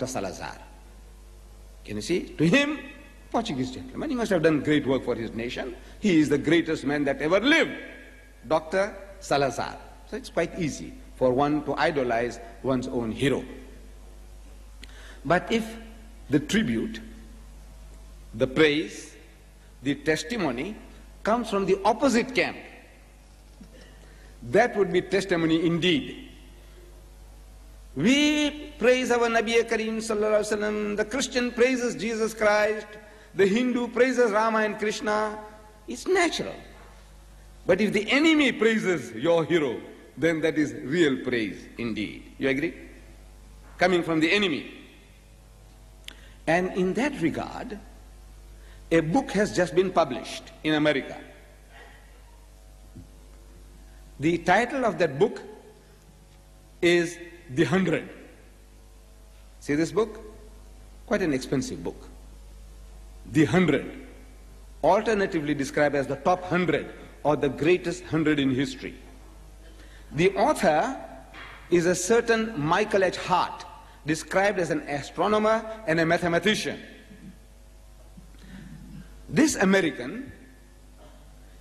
Salazar. Can you see? To him, Portuguese gentleman, he must have done great work for his nation. He is the greatest man that ever lived. Dr. Salazar. So it's quite easy for one to idolize one's own hero. But if the tribute, the praise, the testimony comes from the opposite camp, that would be testimony indeed. We praise our Nabi Kareem sallallahu alaihi wasallam, the Christian praises Jesus Christ, the Hindu praises Rama and Krishna. It's natural. But if the enemy praises your hero, then that is real praise indeed. You agree? Coming from the enemy. And in that regard, a book has just been published in America. The title of that book is The 100. See this book? Quite an expensive book. The 100. Alternatively described as the top 100 or the greatest 100 in history. The author is a certain Michael H. Hart, described as an astronomer and a mathematician. This American,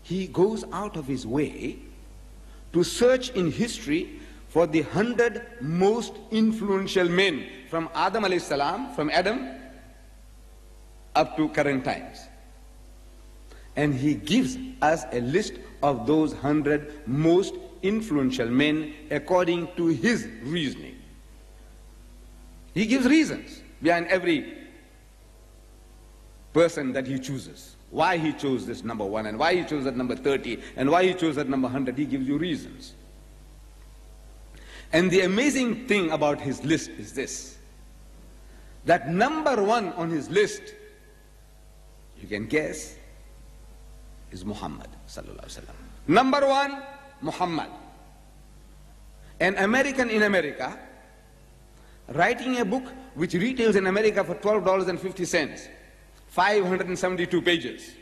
he goes out of his way to search in history for the 100 most influential men from Adam alayhi salam, from Adam up to current times. And he gives us a list of those 100 most influential men according to his reasoning. He gives reasons behind every person that he chooses. Why he chose this number 1 and why he chose that number 30 and why he chose that number 100. He gives you reasons. And the amazing thing about his list is this, that number 1 on his list, you can guess, is Muhammad sallallahu alaihi wasallam. Number 1, Muhammad. An American in America writing a book which retails in America for $12.50, 572 pages.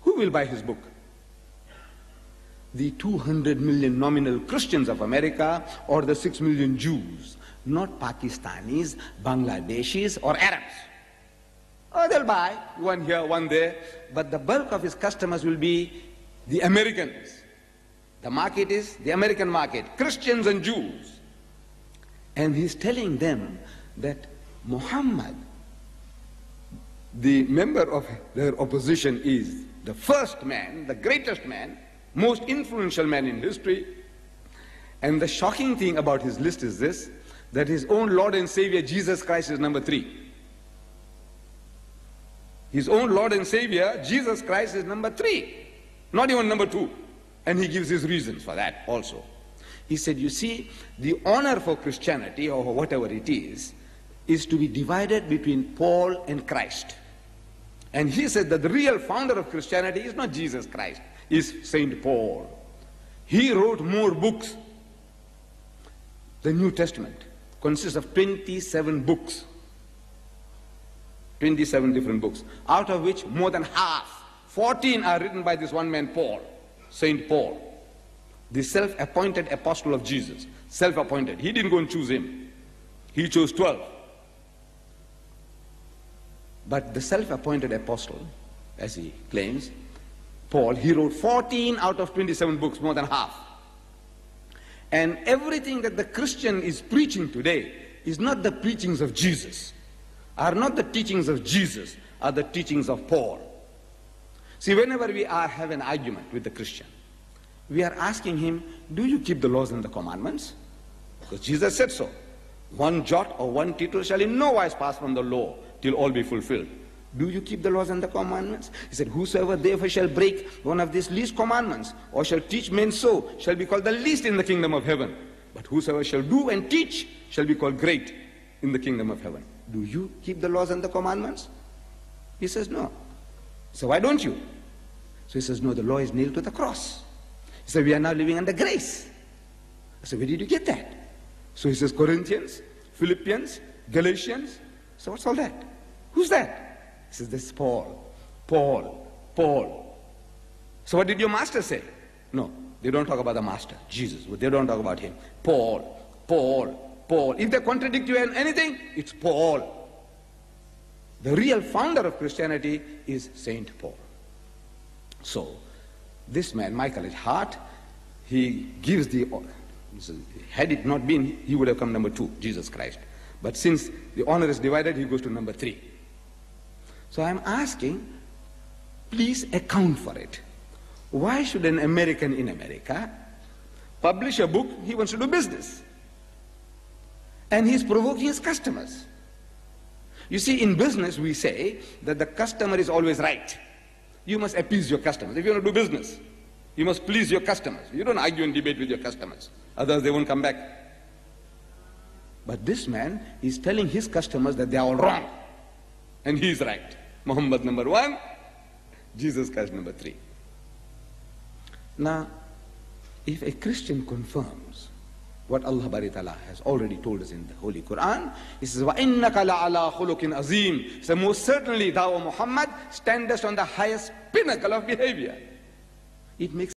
Who will buy his book? The 200 million nominal Christians of America or the 6 million Jews, not Pakistanis, Bangladeshis or Arabs. Oh, they'll buy one here, one there, but the bulk of his customers will be the Americans. The market is the American market, Christians and Jews. And he's telling them that Muhammad, the member of their opposition, is the first man, the greatest man, most influential man in history. And the shocking thing about his list is this, that his own Lord and Savior Jesus Christ is number 3. His own Lord and Savior Jesus Christ is number 3, not even number 2. And he gives his reasons for that also. He said, you see, the honor for Christianity, or whatever it is to be divided between Paul and Christ. And he said that the real founder of Christianity is not Jesus Christ, is Saint Paul. He wrote more books. The New Testament consists of 27 books. 27 different books, out of which more than half, 14 are written by this one man, Paul, Saint Paul, the self-appointed apostle of Jesus. Self-appointed. He didn't go and choose him. He chose 12. But the self-appointed apostle, as he claims, Paul, he wrote 14 out of 27 books, more than half. And everything that the Christian is preaching today is not the preachings of Jesus, are not the teachings of Jesus, are the teachings of Paul. See, whenever we have an argument with the Christian, we are asking him, do you keep the laws and the commandments? Because Jesus said so. One jot or one tittle shall in no wise pass from the law till all be fulfilled. Do you keep the laws and the commandments? He said, whosoever therefore shall break one of these least commandments, or shall teach men so, shall be called the least in the kingdom of heaven. But whosoever shall do and teach shall be called great in the kingdom of heaven. Do you keep the laws and the commandments? He says, no. So why don't you? So he says, no, the law is nailed to the cross. He said, we are now living under grace. I said, where did you get that? So he says, Corinthians, Philippians, Galatians. So what's all that? Who's that? He says, this is Paul. Paul. So what did your master say? No, they don't talk about the master, Jesus. They don't talk about him. Paul. Paul. If they contradict you in anything, it's Paul. The real founder of Christianity is Saint Paul. So, this man, Michael H. Hart, he gives the, had it not been, he would have come number 2, Jesus Christ. But since the honor is divided, he goes to number 3. So I'm asking, please account for it. Why should an American in America publish a book? He wants to do business. And he's provoking his customers. You see, in business we say that the customer is always right. You must appease your customers. If you want to do business, you must please your customers. You don't argue and debate with your customers. Otherwise they won't come back. But this man is telling his customers that they are all wrong. And he is right. Muhammad number 1, Jesus Christ number 3. Now, if a Christian confirms what Allah Ta'ala has already told us in the Holy Quran, He says, وَإِنَّكَ لَعَلَىٰ خُلُقٍ عَظِيمٍ. So most certainly thou, O Muhammad, standest on the highest pinnacle of behavior. It makes